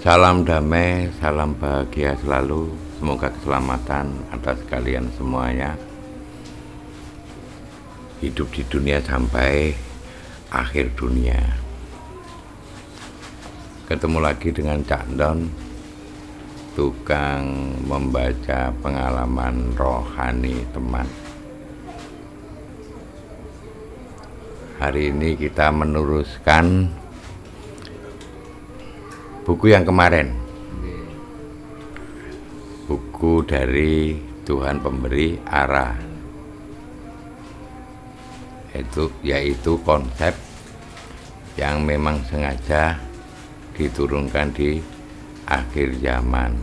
Salam damai, salam bahagia selalu. Semoga keselamatan atas kalian semuanya. Hidup di dunia sampai akhir dunia. Ketemu lagi dengan Cak Don, tukang membaca pengalaman rohani teman. Hari ini kita meneruskan buku yang kemarin, buku dari Tuhan Pemberi Arah, yaitu konsep yang memang sengaja diturunkan di akhir zaman.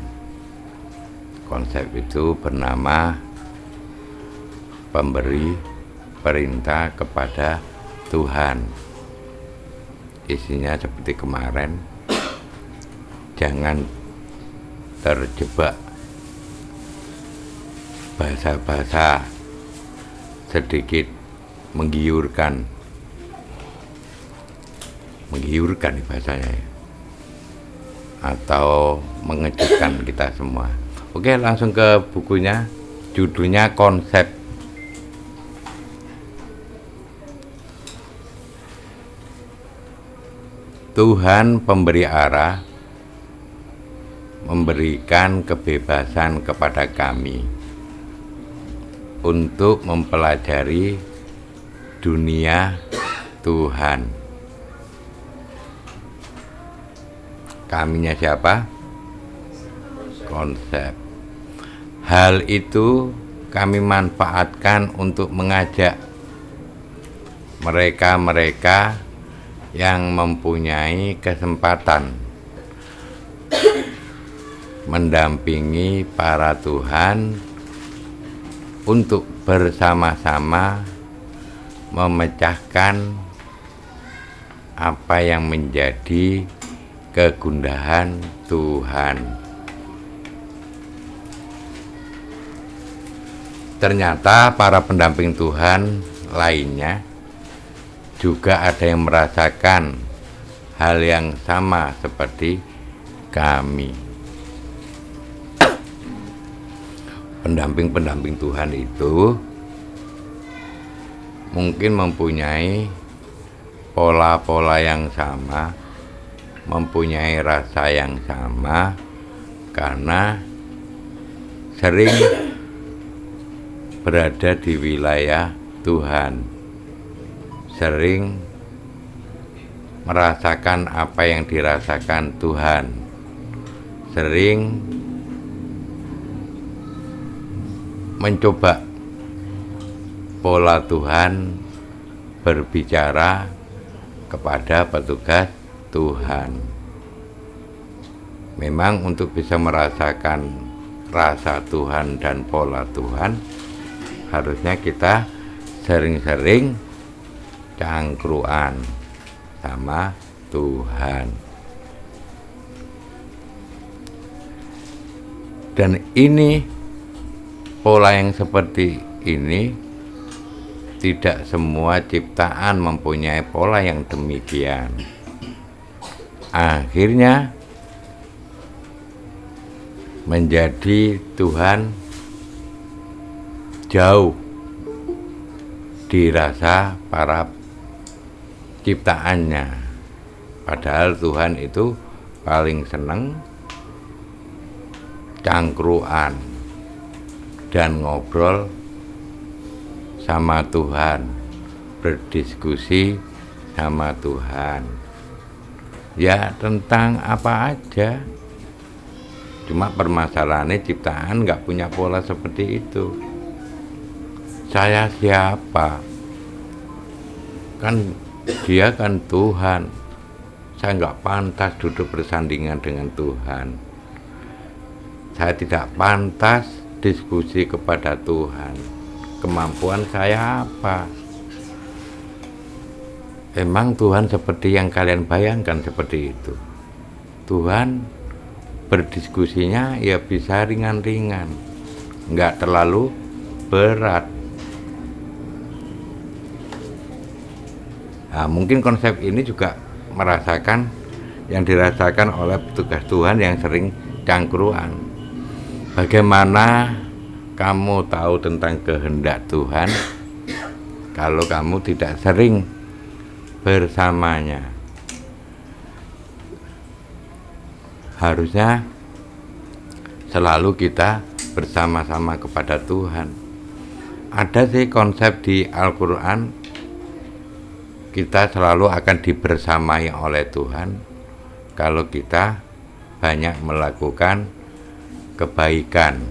Konsep itu bernama pemberi perintah kepada Tuhan. Isinya seperti kemarin, jangan terjebak bahasa-bahasa sedikit menggiurkan bahasanya ya, atau mengejutkan kita semua. Oke, langsung ke bukunya. Judulnya Konsep. Tuhan Pemberi Arah memberikan kebebasan kepada kami untuk mempelajari dunia Tuhan. Kaminya siapa? Konsep. Hal itu kami manfaatkan untuk mengajak mereka-mereka yang mempunyai kesempatan mendampingi para Tuhan untuk bersama-sama memecahkan apa yang menjadi kegundahan Tuhan. Ternyata para pendamping Tuhan lainnya juga ada yang merasakan hal yang sama seperti kami. Pendamping-pendamping Tuhan itu mungkin mempunyai pola-pola yang sama, mempunyai rasa yang sama, karena sering berada di wilayah Tuhan, sering merasakan apa yang dirasakan Tuhan, sering mencoba pola Tuhan berbicara kepada petugas Tuhan. Memang untuk bisa merasakan rasa Tuhan dan pola Tuhan, harusnya kita sering-sering cangkruan sama Tuhan. Dan ini, pola yang seperti ini, tidak semua ciptaan mempunyai pola yang demikian. Akhirnya menjadi Tuhan jauh dirasa para ciptaannya. Padahal Tuhan itu paling seneng cangkruan dan ngobrol sama Tuhan, berdiskusi sama Tuhan. Ya, tentang apa aja. Cuma permasalahannya ciptaan nggak punya pola seperti itu. Saya siapa? Kan dia kan Tuhan. Saya nggak pantas duduk bersandingan dengan Tuhan. Saya tidak pantas diskusi kepada Tuhan. Kemampuan saya apa? Emang Tuhan seperti yang kalian bayangkan seperti itu? Tuhan berdiskusinya ya bisa ringan-ringan, nggak terlalu berat. Nah, mungkin konsep ini juga merasakan yang dirasakan oleh petugas Tuhan yang sering cangkruan. Bagaimana kamu tahu tentang kehendak Tuhan kalau kamu tidak sering bersamanya? Harusnya selalu kita bersama-sama kepada Tuhan. Ada sih konsep di Al-Quran, kita selalu akan dibersamai oleh Tuhan kalau kita banyak melakukan kebaikan,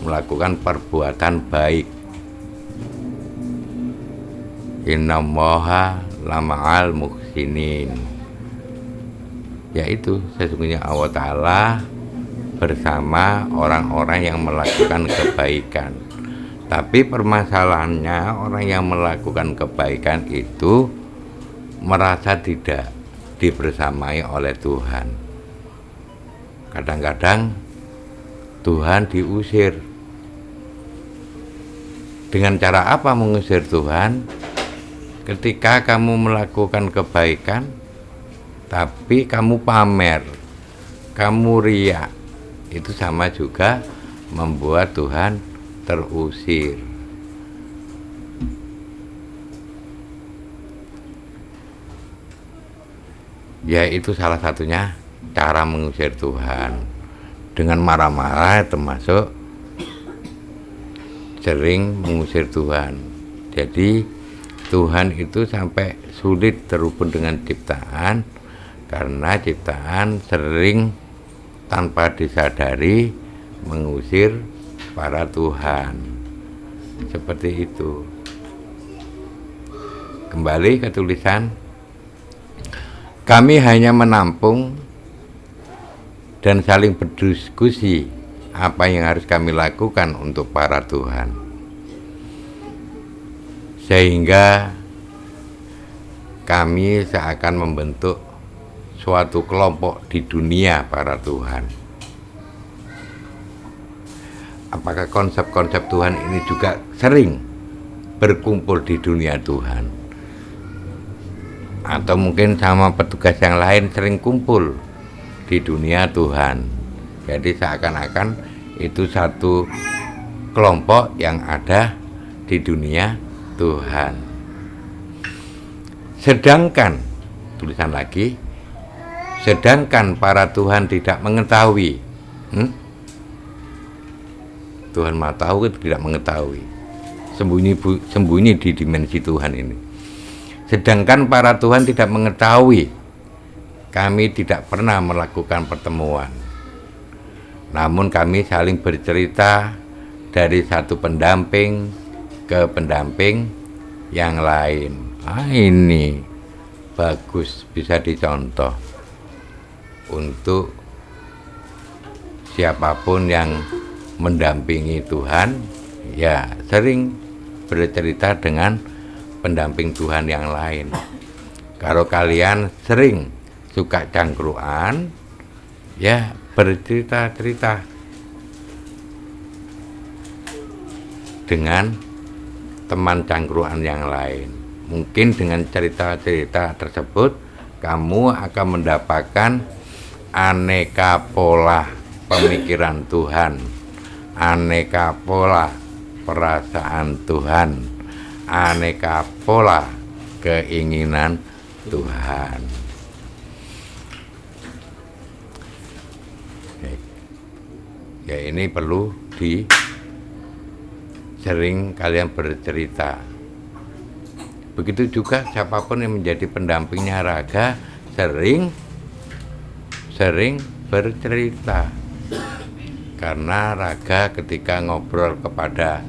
melakukan perbuatan baik. Innallaha lama'al muhsinin, yaitu sesungguhnya Allah Ta'ala bersama orang-orang yang melakukan kebaikan. Tapi permasalahannya, orang yang melakukan kebaikan itu merasa tidak dibersamai oleh Tuhan. Kadang-kadang Tuhan diusir. Dengan cara apa mengusir Tuhan? Ketika kamu melakukan kebaikan tapi kamu pamer, kamu riya, itu sama juga membuat Tuhan terusir. Ya, itu salah satunya cara mengusir Tuhan, dengan marah-marah, termasuk sering mengusir Tuhan. Jadi Tuhan itu sampai sulit terhubung dengan ciptaan, karena ciptaan sering tanpa disadari mengusir para Tuhan. Seperti itu. Kembali ke tulisan, kami hanya menampung dan saling berdiskusi apa yang harus kami lakukan untuk para Tuhan, sehingga kami seakan membentuk suatu kelompok di dunia para Tuhan. Apakah konsep-konsep Tuhan ini juga sering berkumpul di dunia Tuhan? Atau mungkin sama petugas yang lain sering kumpul di dunia Tuhan. Jadi seakan-akan itu satu kelompok yang ada di dunia Tuhan. Sedangkan, tulisan lagi, sedangkan para Tuhan tidak mengetahui. Tuhan Maha Tahu tidak mengetahui, sembunyi di dimensi Tuhan ini. Sedangkan para Tuhan tidak mengetahui, kami tidak pernah melakukan pertemuan. Namun kami saling bercerita dari satu pendamping ke pendamping yang lain. Ini bagus, bisa dicontoh untuk siapapun yang mendampingi Tuhan, ya sering bercerita dengan pendamping Tuhan yang lain. Kalau kalian sering suka cangkruan, ya bercerita-cerita dengan teman cangkruan yang lain. Mungkin dengan cerita-cerita tersebut kamu akan mendapatkan aneka pola pemikiran Tuhan, aneka pola perasaan Tuhan, aneka pola keinginan Tuhan. Ya, ini perlu sering kalian bercerita. Begitu juga siapapun yang menjadi pendampingnya Raga sering bercerita. Karena Raga ketika ngobrol kepada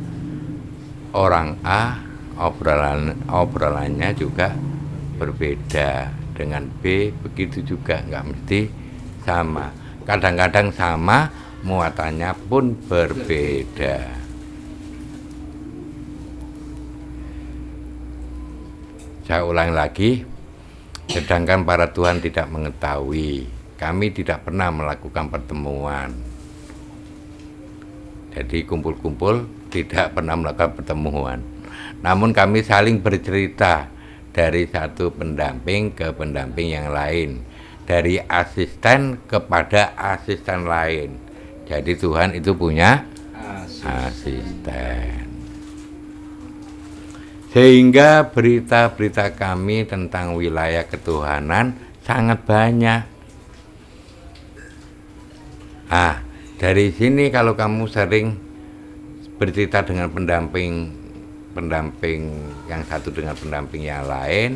orang A, obrolannya juga berbeda. Dengan B begitu juga, nggak mesti sama. Kadang-kadang sama, muatannya pun berbeda. Saya ulang lagi, sedangkan para Tuhan tidak mengetahui, kami tidak pernah melakukan pertemuan. Jadi kumpul-kumpul tidak pernah melakukan pertemuan. Namun kami saling bercerita dari satu pendamping ke pendamping yang lain, dari asisten kepada asisten lain. Jadi Tuhan itu punya asisten. Sehingga berita-berita kami tentang wilayah ketuhanan sangat banyak. Dari sini kalau kamu sering bercerita dengan pendamping yang satu dengan pendamping yang lain,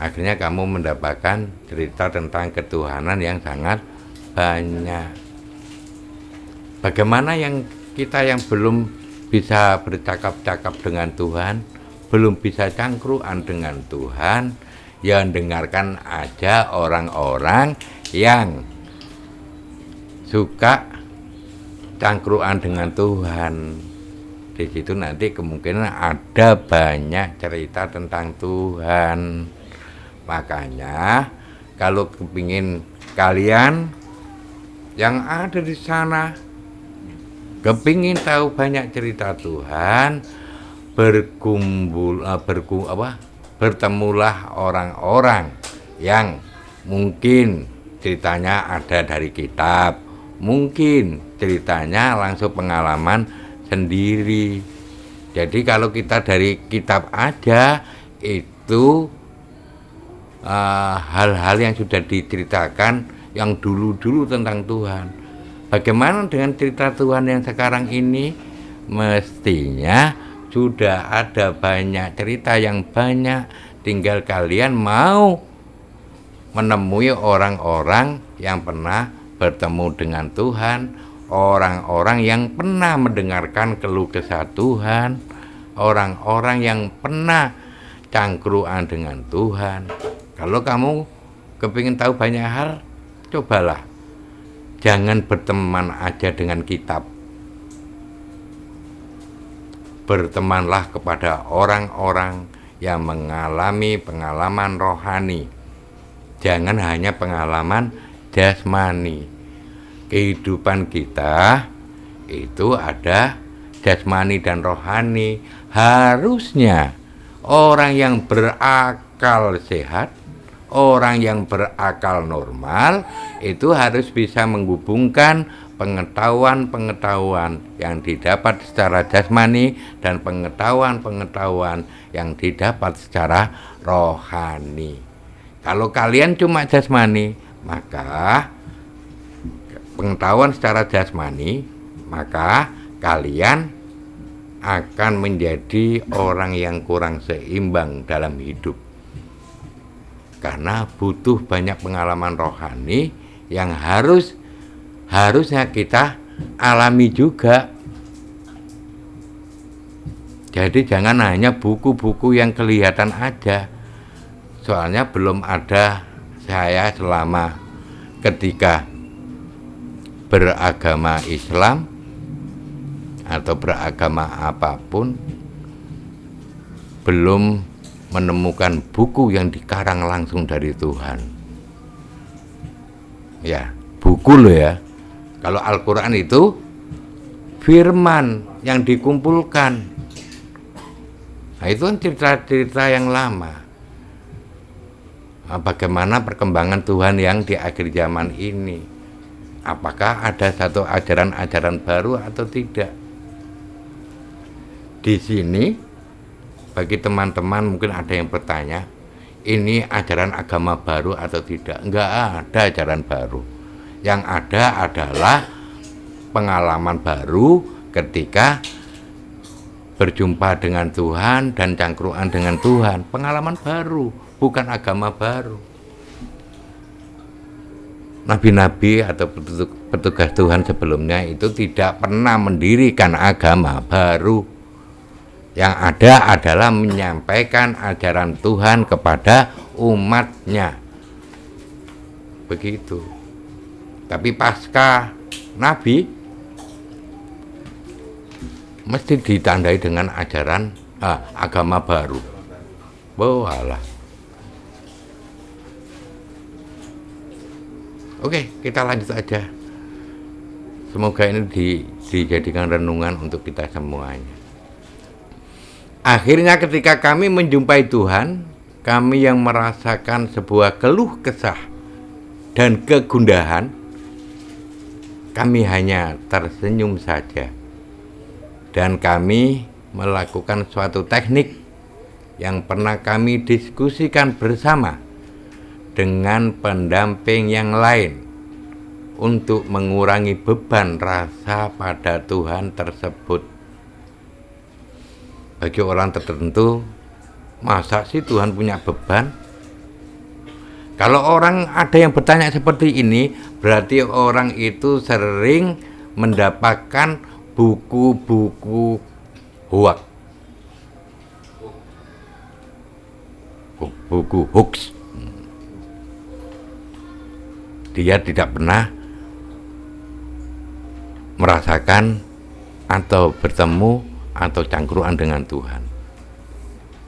akhirnya kamu mendapatkan cerita tentang ketuhanan yang sangat banyak. Bagaimana kita yang belum bisa bercakap-cakap dengan Tuhan, belum bisa cangkruan dengan Tuhan, yang dengarkan aja orang-orang yang suka cangkruan dengan Tuhan. Di situ nanti kemungkinan ada banyak cerita tentang Tuhan. Makanya kalau kepingin kalian yang ada di sana kepingin tahu banyak cerita Tuhan, bertemulah orang-orang yang mungkin ceritanya ada dari kitab, mungkin ceritanya langsung pengalaman sendiri. Jadi kalau kita dari kitab aja itu hal-hal yang sudah diceritakan yang dulu-dulu tentang Tuhan. Bagaimana dengan cerita Tuhan yang sekarang ini? Mestinya sudah ada banyak cerita yang banyak, tinggal kalian mau menemui orang-orang yang pernah bertemu dengan Tuhan, orang-orang yang pernah mendengarkan keluh kesah Tuhan, orang-orang yang pernah cangkruan dengan Tuhan. Kalau kamu kepingin tahu banyak hal, cobalah. Jangan berteman aja dengan kitab. Bertemanlah kepada orang-orang yang mengalami pengalaman rohani. Jangan hanya pengalaman jasmani. Kehidupan kita itu ada jasmani dan rohani. Harusnya orang yang berakal sehat, orang yang berakal normal itu harus bisa menghubungkan pengetahuan-pengetahuan yang didapat secara jasmani dan pengetahuan-pengetahuan yang didapat secara rohani. Kalau kalian cuma jasmani, maka pengetahuan secara jasmani, maka kalian akan menjadi orang yang kurang seimbang dalam hidup. Karena butuh banyak pengalaman rohani yang harusnya kita alami juga. Jadi jangan hanya buku-buku yang kelihatan aja. Soalnya belum ada saya selama ketika beragama Islam atau beragama apapun belum menemukan buku yang dikarang langsung dari Tuhan. Ya, buku loh ya. Kalau Al-Quran itu firman yang dikumpulkan. Nah, itu kan cerita-cerita yang lama. Bagaimana perkembangan Tuhan yang di akhir zaman ini? Apakah ada satu ajaran-ajaran baru atau tidak? Di sini bagi teman-teman mungkin ada yang bertanya, ini ajaran agama baru atau tidak? Enggak ada ajaran baru. Yang ada adalah pengalaman baru ketika berjumpa dengan Tuhan dan cangkruan dengan Tuhan. Pengalaman baru, bukan agama baru. Nabi-nabi atau petugas Tuhan sebelumnya itu tidak pernah mendirikan agama baru. Yang ada adalah menyampaikan ajaran Tuhan kepada umatnya. Begitu. Tapi pasca Nabi mesti ditandai dengan ajaran agama baru. Walah. Oke, kita lanjut aja. Semoga ini dijadikan renungan untuk kita semuanya. Akhirnya ketika kami menjumpai Tuhan, kami yang merasakan sebuah keluh kesah dan kegundahan, kami hanya tersenyum saja. Dan kami melakukan suatu teknik yang pernah kami diskusikan bersama dengan pendamping yang lain untuk mengurangi beban rasa pada Tuhan tersebut. Bagi orang tertentu, masa sih Tuhan punya beban? Kalau orang ada yang bertanya seperti ini, berarti orang itu sering mendapatkan buku-buku hoax, buku hoax. Dia tidak pernah merasakan atau bertemu atau cangkruan dengan Tuhan.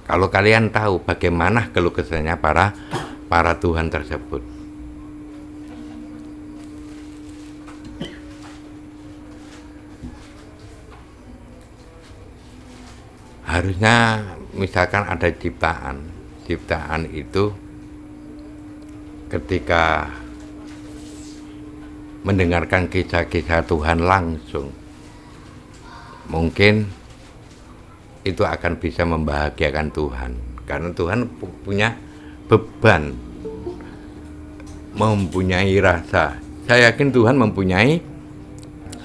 Kalau kalian tahu bagaimana keluh kesahnya para Tuhan tersebut, harusnya misalkan ada ciptaan itu ketika mendengarkan kisah-kisah Tuhan langsung, mungkin itu akan bisa membahagiakan Tuhan, karena Tuhan punya beban, mempunyai rasa. Saya yakin Tuhan mempunyai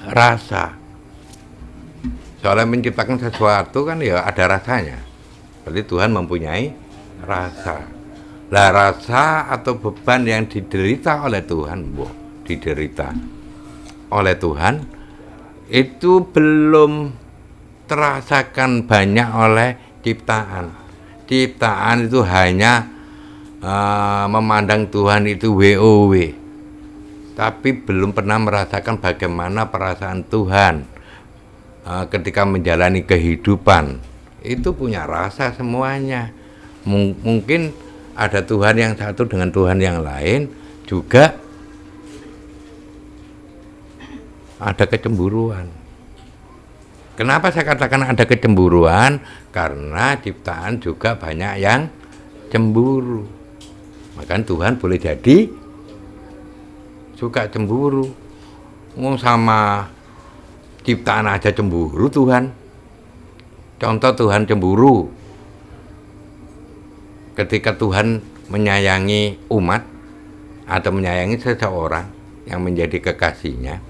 rasa. Soalnya menciptakan sesuatu kan ya ada rasanya. Berarti Tuhan mempunyai rasa. Lah rasa atau beban yang diderita oleh Tuhan, diderita oleh Tuhan itu belum terasakan banyak oleh ciptaan. Ciptaan itu hanya memandang Tuhan itu WOW, tapi belum pernah merasakan bagaimana perasaan Tuhan ketika menjalani kehidupan. Itu punya rasa semuanya. Mungkin ada Tuhan yang satu dengan Tuhan yang lain juga ada kecemburuan. Kenapa saya katakan ada kecemburuan? Karena ciptaan juga banyak yang cemburu. Maka Tuhan boleh jadi suka cemburu. Sama ciptaan aja cemburu Tuhan. Contoh Tuhan cemburu ketika Tuhan menyayangi umat atau menyayangi seseorang yang menjadi kekasihnya.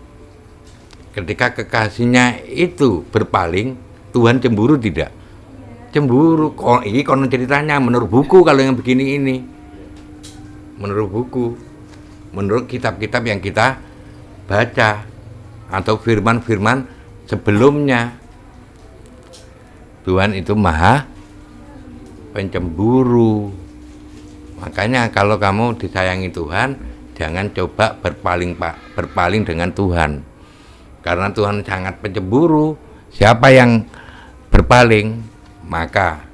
Ketika kekasihnya itu berpaling, Tuhan cemburu tidak? Cemburu. Ini konon ceritanya menurut buku, kalau yang begini ini. Menurut buku, menurut kitab-kitab yang kita baca atau firman-firman sebelumnya. Tuhan itu maha pencemburu. Makanya kalau kamu disayangi Tuhan, jangan coba berpaling dengan Tuhan. Karena Tuhan sangat pencemburu. Siapa yang berpaling, maka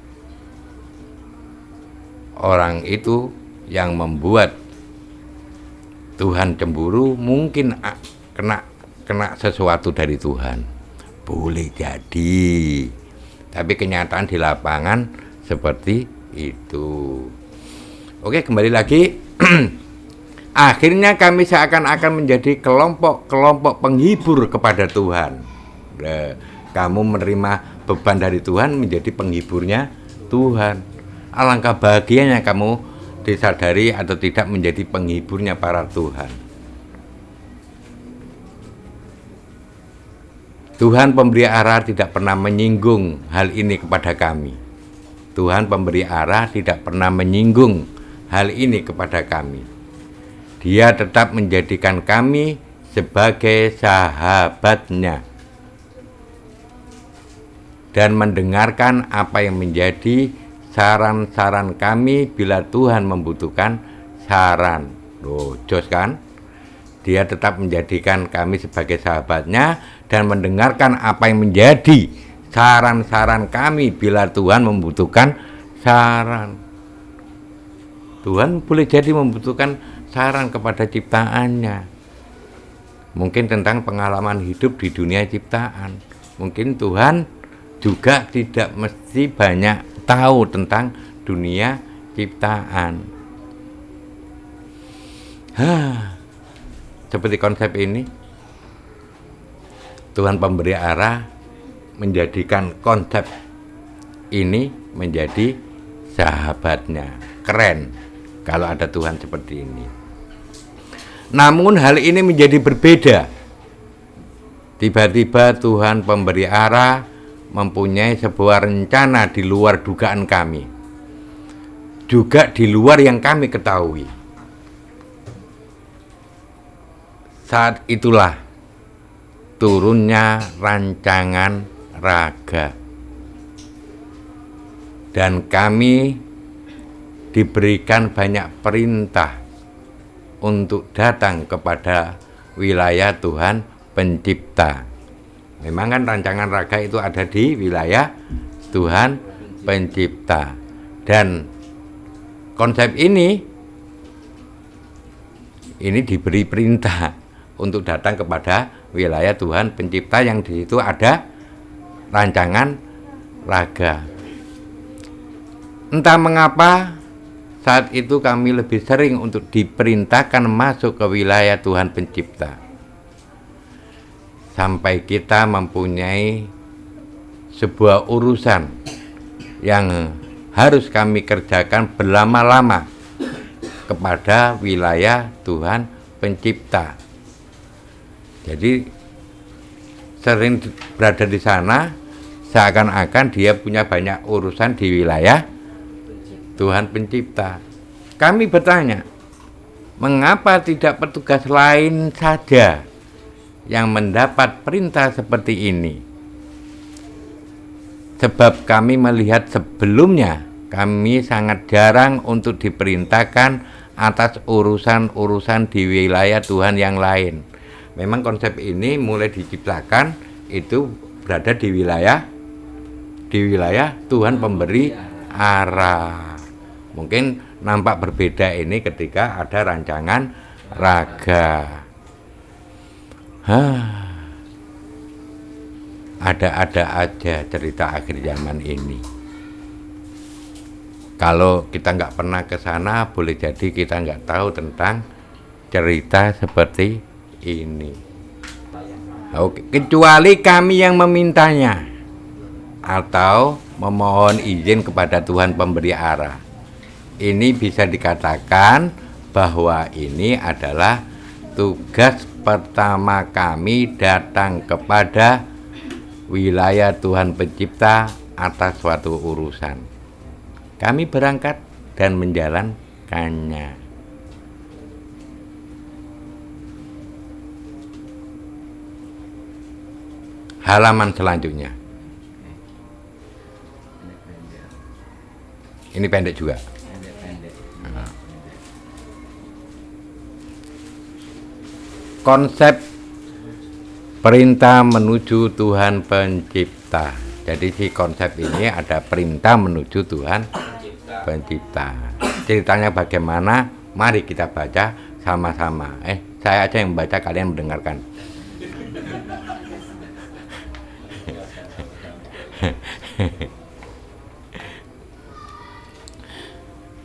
orang itu yang membuat Tuhan cemburu mungkin kena sesuatu dari Tuhan. Boleh jadi. Tapi kenyataan di lapangan seperti itu. Oke, kembali lagi. Akhirnya kami seakan-akan menjadi kelompok-kelompok penghibur kepada Tuhan. Kamu menerima beban dari Tuhan, menjadi penghiburnya Tuhan. Alangkah bahagianya kamu disadari atau tidak menjadi penghiburnya para Tuhan. Tuhan pemberi arah tidak pernah menyinggung hal ini kepada kami. Tuhan pemberi arah tidak pernah menyinggung hal ini kepada kami. Dia tetap menjadikan kami sebagai sahabatnya dan mendengarkan apa yang menjadi saran-saran kami bila Tuhan membutuhkan saran. Jos kan? Dia tetap menjadikan kami sebagai sahabatnya dan mendengarkan apa yang menjadi saran-saran kami bila Tuhan membutuhkan saran. Tuhan boleh jadi membutuhkan saran kepada ciptaannya. Mungkin tentang pengalaman hidup di dunia ciptaan. Mungkin Tuhan juga tidak mesti banyak tahu tentang dunia ciptaan. Seperti konsep ini, Tuhan pemberi arah menjadikan konsep ini menjadi sahabatnya. Keren kalau ada Tuhan seperti ini. Namun hal ini menjadi berbeda. Tiba-tiba Tuhan pemberi arah mempunyai sebuah rencana di luar dugaan kami, juga di luar yang kami ketahui. Saat itulah turunnya rancangan raga, dan kami diberikan banyak perintah untuk datang kepada wilayah Tuhan Pencipta. Memang kan rancangan raga itu ada di wilayah Tuhan Pencipta. Dan konsep ini diberi perintah untuk datang kepada wilayah Tuhan Pencipta, yang di situ ada rancangan raga. Entah mengapa saat itu kami lebih sering untuk diperintahkan masuk ke wilayah Tuhan Pencipta, sampai kita mempunyai sebuah urusan yang harus kami kerjakan berlama-lama kepada wilayah Tuhan Pencipta. Jadi sering berada di sana seakan-akan dia punya banyak urusan di wilayah Tuhan Pencipta. Kami bertanya, mengapa tidak petugas lain saja yang mendapat perintah seperti ini? Sebab kami melihat sebelumnya kami sangat jarang untuk diperintahkan atas urusan-urusan di wilayah Tuhan yang lain. Memang konsep ini mulai diciptakan itu berada di wilayah Tuhan pemberi arah. Mungkin nampak berbeda ini ketika ada rancangan raga. Ada-ada aja cerita akhir zaman ini. Kalau kita nggak pernah ke sana, boleh jadi kita nggak tahu tentang cerita seperti ini. Oke, kecuali kami yang memintanya atau memohon izin kepada Tuhan pemberi arah. Ini bisa dikatakan bahwa ini adalah tugas pertama kami datang kepada wilayah Tuhan Pencipta atas suatu urusan. Kami berangkat dan menjalankannya. Halaman selanjutnya. Ini pendek juga. Konsep perintah menuju Tuhan Pencipta. Jadi si konsep ini ada perintah menuju Tuhan Pencipta. Ceritanya bagaimana? Mari kita baca sama-sama. Saya aja yang membaca, kalian mendengarkan.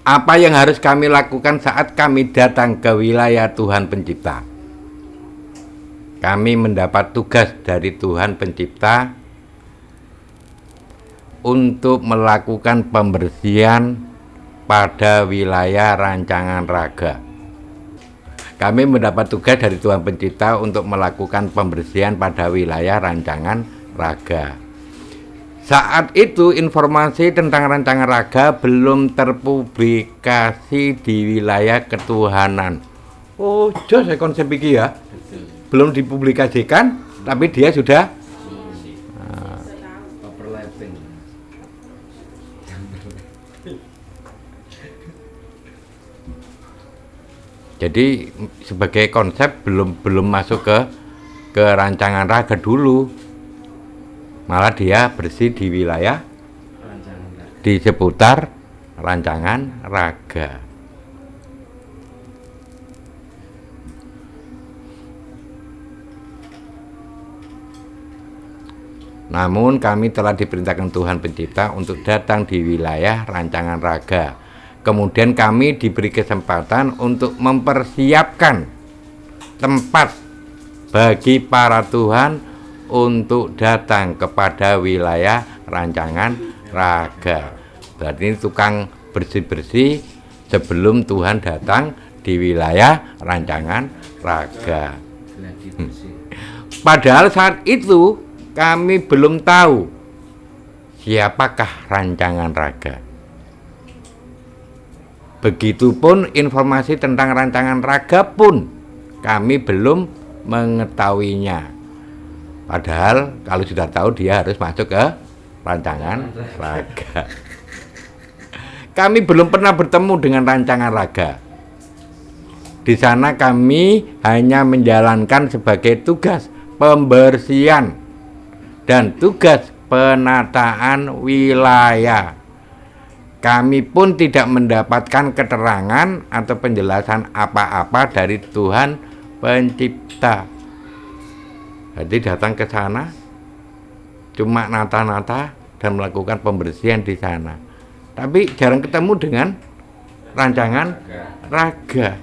Apa yang harus kami lakukan saat kami datang ke wilayah Tuhan Pencipta? Kami mendapat tugas dari Tuhan Pencipta untuk melakukan pembersihan pada wilayah rancangan raga. Kami mendapat tugas dari Tuhan Pencipta untuk melakukan pembersihan pada wilayah rancangan raga. Saat itu informasi tentang rancangan raga belum terpublikasi di wilayah ketuhanan. Oh, jos saya konsep iki ya. Belum dipublikasikan, tapi dia sudah jadi sebagai konsep belum masuk ke rancangan raga dulu. Malah dia bersih di wilayah di seputar rancangan raga. Namun kami telah diperintahkan Tuhan Pencipta untuk datang di wilayah rancangan raga. Kemudian kami diberi kesempatan untuk mempersiapkan tempat bagi para Tuhan untuk datang kepada wilayah rancangan raga. Berarti ini tukang bersih-bersih sebelum Tuhan datang di wilayah rancangan raga. Padahal saat itu kami belum tahu siapakah rancangan raga. Begitupun informasi tentang rancangan raga pun kami belum mengetahuinya. Padahal kalau sudah tahu dia harus masuk ke rancangan raga. Kami belum pernah bertemu dengan rancangan raga. Di sana kami hanya menjalankan sebagai tugas pembersihan dan tugas penataan wilayah. Kami pun tidak mendapatkan keterangan atau penjelasan apa-apa dari Tuhan Pencipta. Jadi datang ke sana cuma nata-nata dan melakukan pembersihan di sana. Tapi jarang ketemu dengan rancangan raga.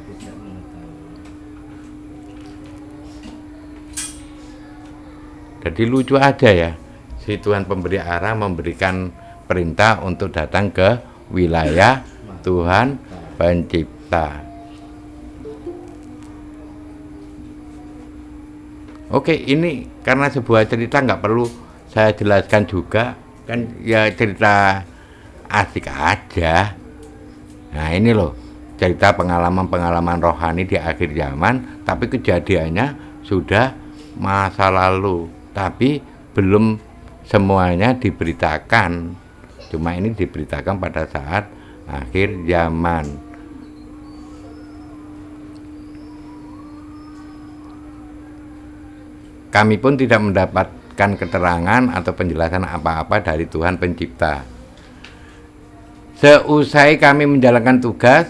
Jadi lucu aja ya, si Tuhan pemberi arah memberikan perintah untuk datang ke wilayah Tuhan Pencipta. Oke, ini karena sebuah cerita nggak perlu saya jelaskan juga, kan ya cerita asik aja. Nah ini loh, cerita pengalaman-pengalaman rohani di akhir zaman, tapi kejadiannya sudah masa lalu, tapi belum semuanya diberitakan. Cuma ini diberitakan pada saat akhir zaman. Kami pun tidak mendapatkan keterangan atau penjelasan apa-apa dari Tuhan Pencipta. Seusai kami menjalankan tugas,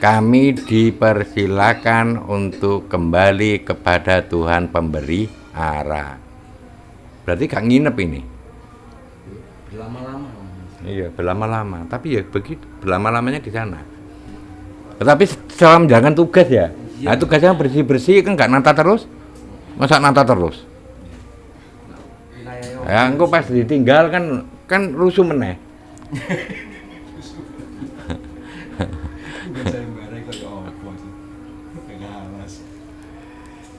kami dipersilakan untuk kembali kepada Tuhan pemberi arah. Berarti gak nginep ini? Berlama-lama. Iya, berlama-lama. Tapi ya begitu, berlama-lamanya di sana. Tetapi setelah menjalankan tugas ya, nah tugasnya bersih-bersih kan gak nata terus. Masa nata terus? Ya, engko pas ditinggal kan rusuh meneh.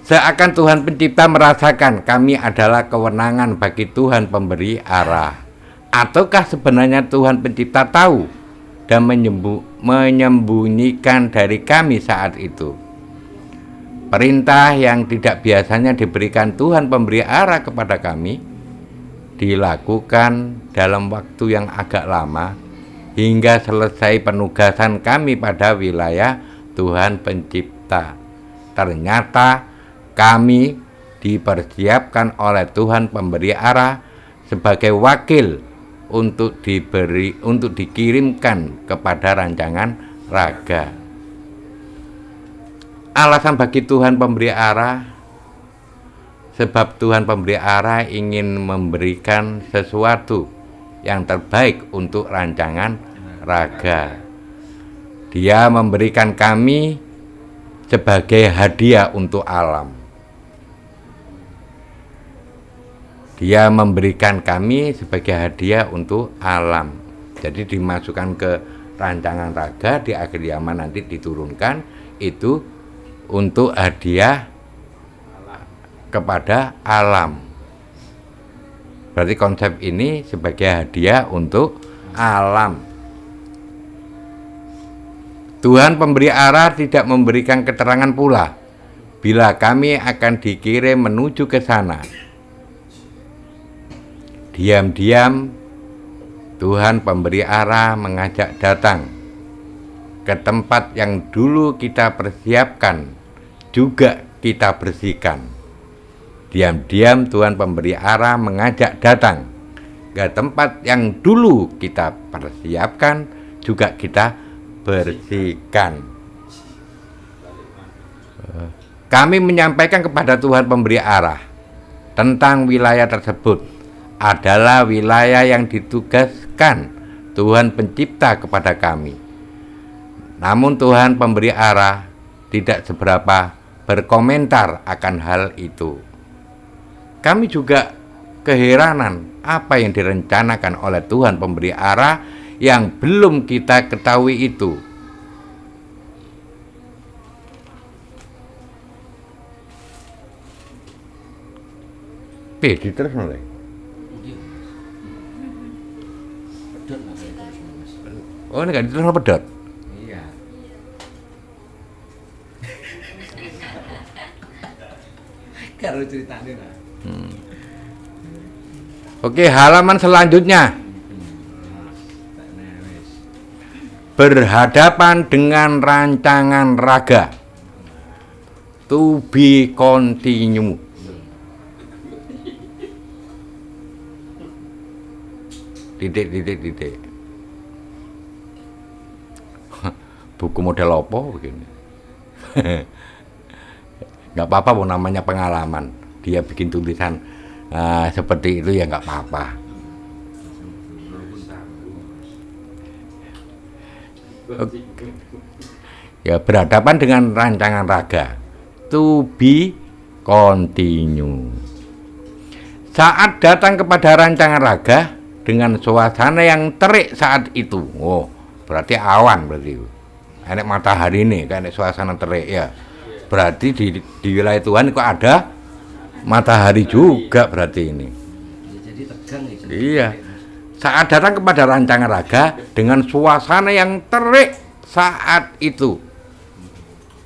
Seakan Tuhan Pencipta merasakan kami adalah kewenangan bagi Tuhan pemberi arah. Ataukah sebenarnya Tuhan Pencipta tahu dan menyembunyikan dari kami saat itu? Perintah yang tidak biasanya diberikan Tuhan pemberi arah kepada kami dilakukan dalam waktu yang agak lama hingga selesai penugasan kami pada wilayah Tuhan Pencipta. Ternyata kami dipersiapkan oleh Tuhan pemberi arah sebagai wakil untuk dikirimkan kepada rancangan raga. Alasan bagi Tuhan pemberi arah, sebab Tuhan pemberi arah ingin memberikan sesuatu yang terbaik untuk rancangan raga. Dia memberikan kami sebagai hadiah untuk alam. Dia memberikan kami sebagai hadiah untuk alam. Jadi dimasukkan ke rancangan raga di akhir zaman nanti diturunkan itu untuk hadiah kepada alam. Berarti konsep ini sebagai hadiah untuk alam. Tuhan pemberi arah tidak memberikan keterangan pula bila kami akan dikirim menuju ke sana. Diam-diam Tuhan pemberi arah mengajak datang ke tempat yang dulu kita persiapkan, juga kita bersihkan. Diam-diam Tuhan pemberi arah mengajak datang ke tempat yang dulu kita persiapkan, juga kita bersihkan. Kami menyampaikan kepada Tuhan pemberi arah tentang wilayah tersebut adalah wilayah yang ditugaskan Tuhan Pencipta kepada kami. Namun Tuhan pemberi arah tidak seberapa berkomentar akan hal itu. Kami juga keheranan apa yang direncanakan oleh Tuhan pemberi arah yang belum kita ketahui itu. Di terus mulai. Oh, ini gak diterus pedot. Iya. Karo ceritanya lah. Oke, halaman selanjutnya. Berhadapan dengan rancangan raga. To be continue. Titik. Buku model apa begini? Nggak apa-apa, namanya pengalaman. Dia bikin tulisan seperti itu ya nggak apa-apa. Ya, berhadapan dengan rancangan raga. To be continue. Saat datang kepada rancangan raga dengan suasana yang terik saat itu. Oh, berarti awan berarti. Enek matahari ini, kayak suasana terik ya. Berarti di wilayah Tuhan kok ada matahari juga berarti ini. Jadi tegang ya. Iya. Saat datang kepada rancangan raga dengan suasana yang terik saat itu.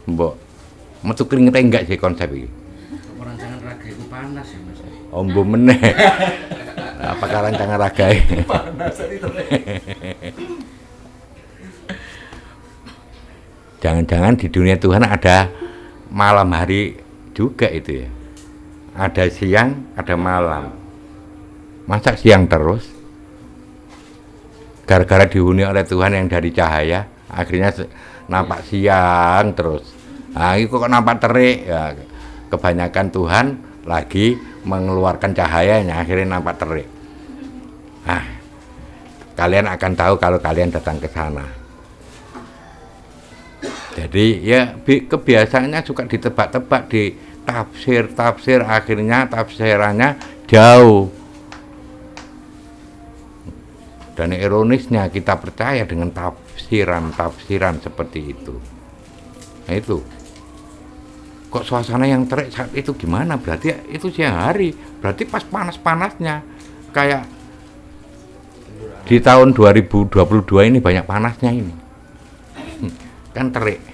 Mbok, metu keringetnya enggak sih konsep ini? Rancangan raga itu panas ya Mas. Ombo meneh. Apakah rancangan raga ini? Jangan-jangan di dunia Tuhan ada malam hari juga itu ya. Ada siang, ada malam. Masa siang terus? Gara-gara dihuni oleh Tuhan yang dari cahaya, akhirnya nampak siang terus. Nah, itu kok nampak terik ya. Kebanyakan Tuhan lagi mengeluarkan cahayanya, akhirnya nampak terik. Nah, kalian akan tahu kalau kalian datang ke sana. Jadi ya kebiasaannya suka ditebak-tebak, di tafsir, akhirnya tafsirannya jauh. Dan ironisnya kita percaya dengan tafsiran seperti itu. Nah itu. Kok suasana yang terik saat itu gimana? Berarti itu siang hari. Berarti pas panas-panasnya. Kayak di tahun 2022 ini banyak panasnya ini. Kan terik.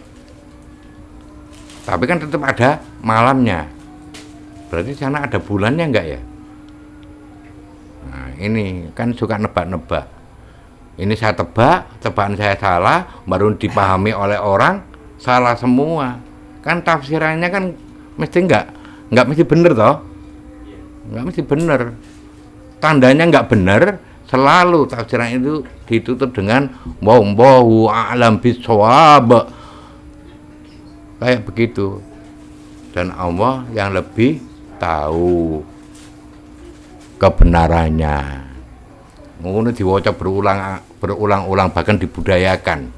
Tapi kan tetap ada malamnya. Berarti sana ada bulannya enggak ya? Nah, ini kan suka nebak-nebak. Ini saya tebak, tebakan saya salah, baru dipahami oleh orang salah semua. Kan tafsirannya kan mesti enggak mesti bener toh? Enggak mesti bener. Tandanya enggak bener, selalu tafsiran itu ditutup dengan wallahu a'lam bishawab. Kayak begitu. Dan Allah yang lebih tahu kebenarannya. Ngono diwaca berulang-ulang bahkan dibudayakan.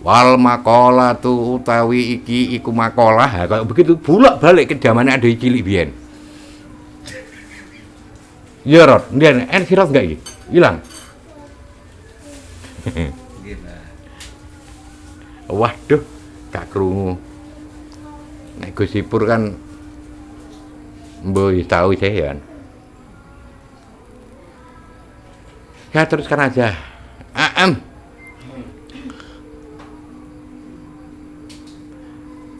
Wal maqalatu utawi iki iku maqalah. Kayak begitu bolak-balik ke zamannya ada cilik biyen. Ya Rod, ndian sirot enggak iki? Hilang. Waduh, gak krungu. Nek Gusipur kan mbok tahu saya ya. Ya teruskan aja.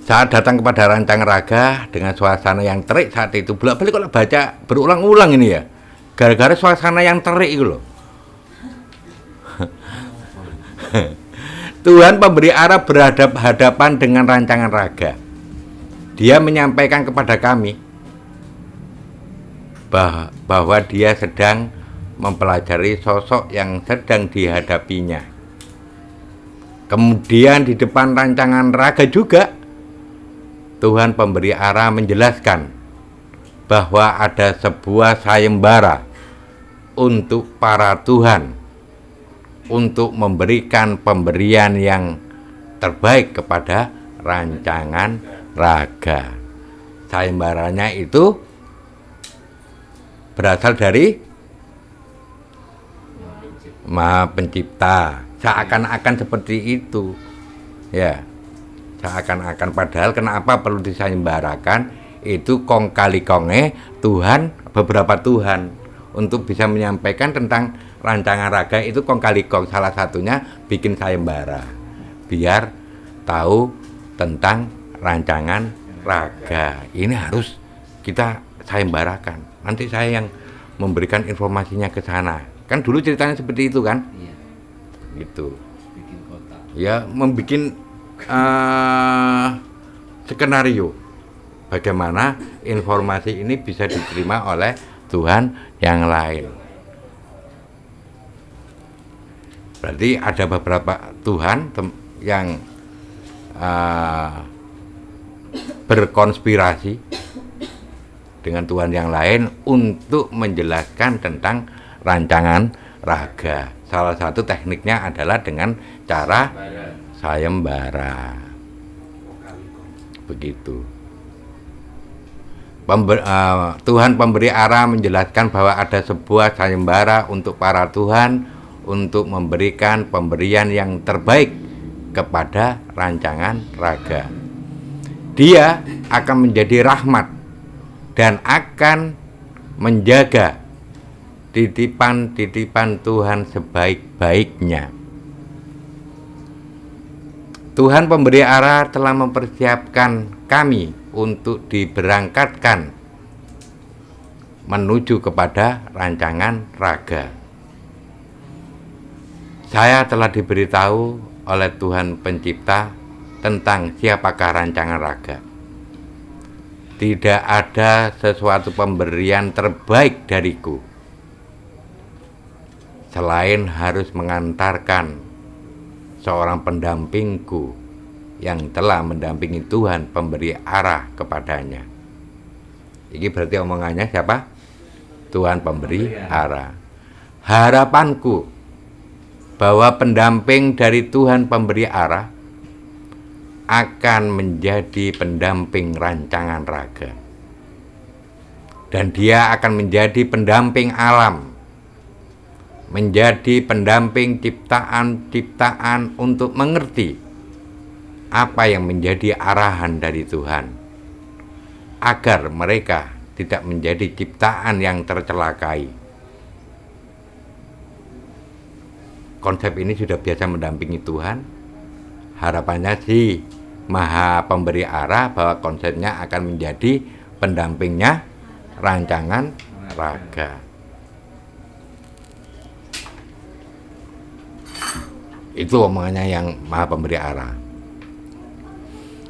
Saat datang kepada rancangan raga dengan suasana yang terik saat itu, bolak-balik kalau baca berulang-ulang ini ya. Gara-gara suasana yang terik itu loh. Tuhan pemberi arah berhadapan dengan rancangan raga. Dia menyampaikan kepada kami bahwa dia sedang mempelajari sosok yang sedang dihadapinya. Kemudian di depan rancangan raga juga Tuhan pemberi arah menjelaskan bahwa ada sebuah sayembara untuk para Tuhan untuk memberikan pemberian yang terbaik kepada rancangan raga. Sayembaranya itu berasal dari Maha Pencipta. Seakan-akan seperti itu, ya. Seakan-akan, padahal kenapa perlu disayembarakan? Itu kong kali konge Tuhan, beberapa Tuhan untuk bisa menyampaikan tentang rancangan raga itu kong kali kong. Salah satunya bikin sayembara biar tahu tentang rancangan raga. Ini harus kita sayembarakan. Nanti saya yang memberikan informasinya ke sana. Kan dulu ceritanya seperti itu kan? Iya. Gitu. Bikin kotak. Ya, membikin skenario bagaimana informasi ini bisa diterima oleh Tuhan yang lain. Berarti ada beberapa Tuhan yang berkonspirasi dengan Tuhan yang lain untuk menjelaskan tentang rancangan raga. Salah satu tekniknya adalah dengan cara sayembara. Begitu. Tuhan pemberi arah menjelaskan bahwa ada sebuah sayembara untuk para Tuhan untuk memberikan pemberian yang terbaik kepada rancangan raga. Dia akan menjadi rahmat dan akan menjaga titipan-titipan Tuhan sebaik-baiknya. Tuhan pemberi arah telah mempersiapkan kami untuk diberangkatkan menuju kepada rancangan raga. Saya telah diberitahu oleh Tuhan Pencipta tentang siapakah rancangan raga. Tidak ada sesuatu pemberian terbaik dariku selain harus mengantarkan seorang pendampingku yang telah mendampingi Tuhan pemberi arah kepadanya. Ini berarti omongannya siapa? Tuhan pemberi arah. Harapanku bahwa pendamping dari Tuhan pemberi arah akan menjadi pendamping rancangan raga. Dan dia akan menjadi pendamping alam, menjadi pendamping ciptaan-ciptaan untuk mengerti apa yang menjadi arahan dari Tuhan, agar mereka tidak menjadi ciptaan yang tercelakai. Konsep ini sudah biasa mendampingi Tuhan. Harapannya sih Maha Pemberi Arah bahwa konsepnya akan menjadi pendampingnya rancangan raga. Itu omongannya yang Maha Pemberi Arah.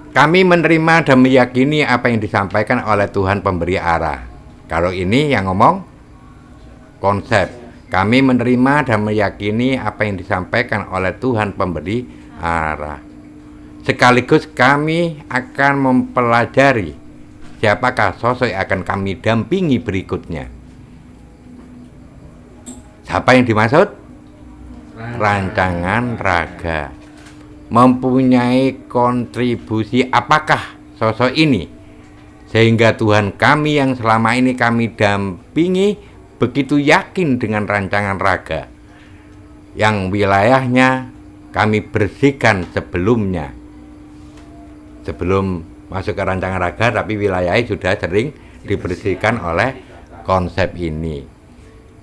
Kami menerima dan meyakini apa yang disampaikan oleh Tuhan Pemberi Arah. Kalau ini yang ngomong konsep. Kami menerima dan meyakini apa yang disampaikan oleh Tuhan Pemberi Arah. Sekaligus kami akan mempelajari siapakah sosok yang akan kami dampingi berikutnya. Siapa yang dimaksud? Rancangan raga. Mempunyai kontribusi apakah sosok ini sehingga Tuhan kami yang selama ini kami dampingi begitu yakin dengan rancangan raga yang wilayahnya kami bersihkan sebelumnya, sebelum masuk ke rancangan raga, tapi wilayahnya sudah sering dibersihkan oleh konsep ini.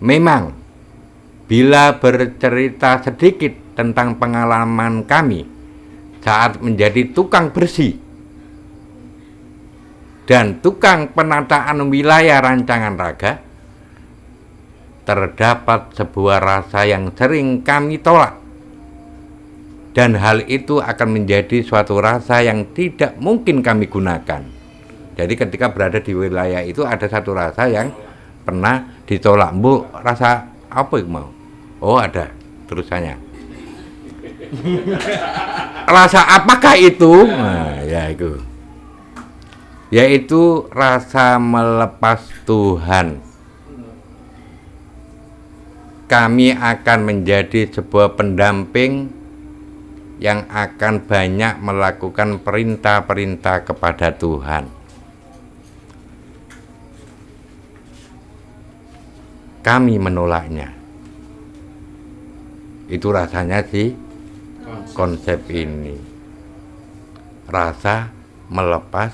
Memang bila bercerita sedikit tentang pengalaman kami saat menjadi tukang bersih dan tukang penataan wilayah rancangan raga, terdapat sebuah rasa yang sering kami tolak, dan hal itu akan menjadi suatu rasa yang tidak mungkin kami gunakan. Jadi ketika berada di wilayah itu ada satu rasa yang pernah ditolak. Bu, rasa apa yang mau? Oh, ada terusannya. Rasa apakah itu? Nah, ya itu. Yaitu rasa melepas Tuhan. Kami akan menjadi sebuah pendamping yang akan banyak melakukan perintah-perintah kepada Tuhan. Kami menolaknya. Itu rasanya sih konsep ini. Rasa melepas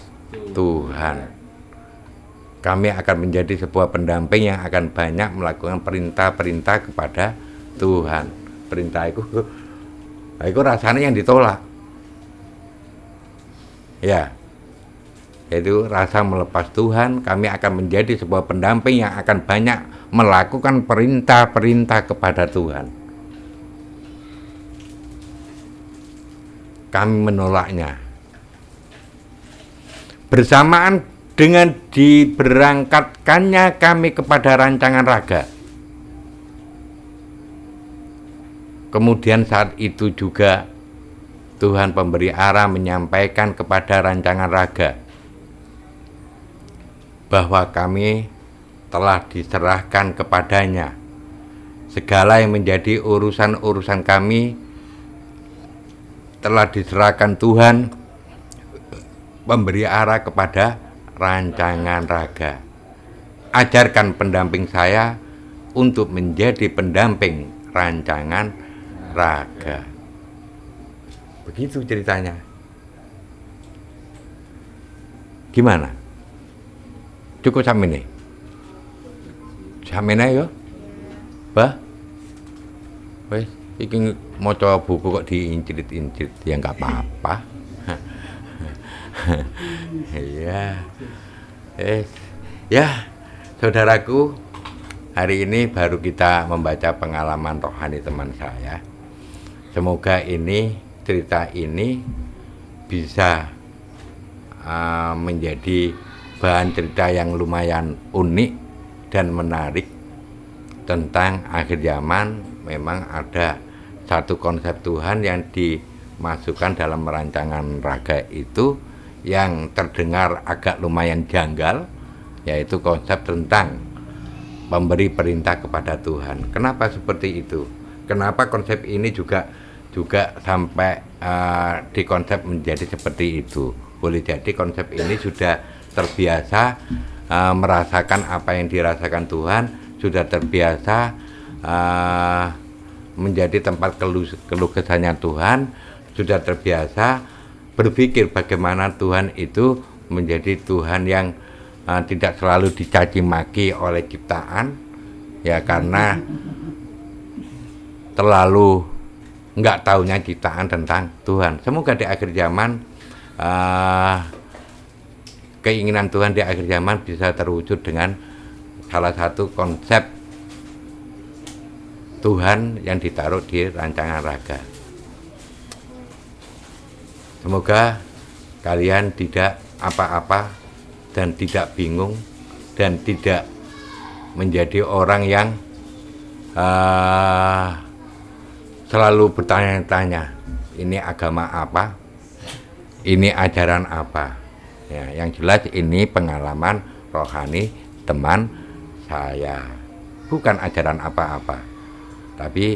Tuhan. Kami akan menjadi sebuah pendamping yang akan banyak melakukan perintah-perintah kepada Tuhan. Perintah itu rasanya yang ditolak. Ya, yaitu rasa melepas Tuhan. Kami akan menjadi sebuah pendamping yang akan banyak melakukan perintah-perintah kepada Tuhan. Kami menolaknya. Bersamaan dengan diberangkatkannya kami kepada rancangan raga. Kemudian saat itu juga Tuhan pemberi arah menyampaikan kepada rancangan raga bahwa kami telah diserahkan kepadanya. Segala yang menjadi urusan-urusan kami telah diserahkan Tuhan pemberi arah kepada rancangan raga. Ajarkan pendamping saya untuk menjadi pendamping rancangan raga. Begitu ceritanya. Gimana? Cukup sampai nih? Sampai nih yo? Bah? Wes, iki maca buku kok diincrit-incrit, ya nggak apa-apa. Iya. Ya, saudaraku, hari ini baru kita membaca pengalaman rohani teman saya. Semoga ini, cerita ini bisa menjadi bahan cerita yang lumayan unik dan menarik tentang akhir zaman. Memang ada satu konsep Tuhan yang dimasukkan dalam rancangan raga itu yang terdengar agak lumayan janggal, yaitu konsep tentang memberi perintah kepada Tuhan. Kenapa seperti itu? Kenapa konsep ini juga sampai dikonsep menjadi seperti itu? Boleh jadi konsep ini sudah terbiasa merasakan apa yang dirasakan Tuhan, sudah terbiasa menjadi tempat keluh kesahnya Tuhan, sudah terbiasa berpikir bagaimana Tuhan itu menjadi Tuhan yang tidak selalu dicaci maki oleh ciptaan, ya karena terlalu nggak taunya ciptaan tentang Tuhan. Semoga di akhir zaman keinginan Tuhan di akhir zaman bisa terwujud dengan salah satu konsep Tuhan yang ditaruh di rancangan raga. Semoga kalian tidak apa-apa dan tidak bingung dan tidak menjadi orang yang selalu bertanya-tanya, ini agama apa, ini ajaran apa. Ya, yang jelas ini pengalaman rohani teman saya, bukan ajaran apa-apa. Tapi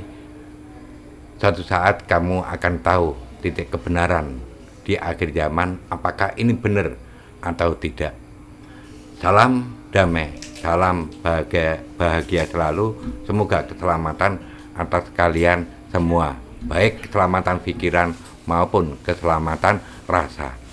suatu saat kamu akan tahu titik kebenaran di akhir zaman, apakah ini benar atau tidak. Salam damai, salam bahagia selalu. Semoga keselamatan atas kalian semua, baik keselamatan pikiran maupun keselamatan rasa.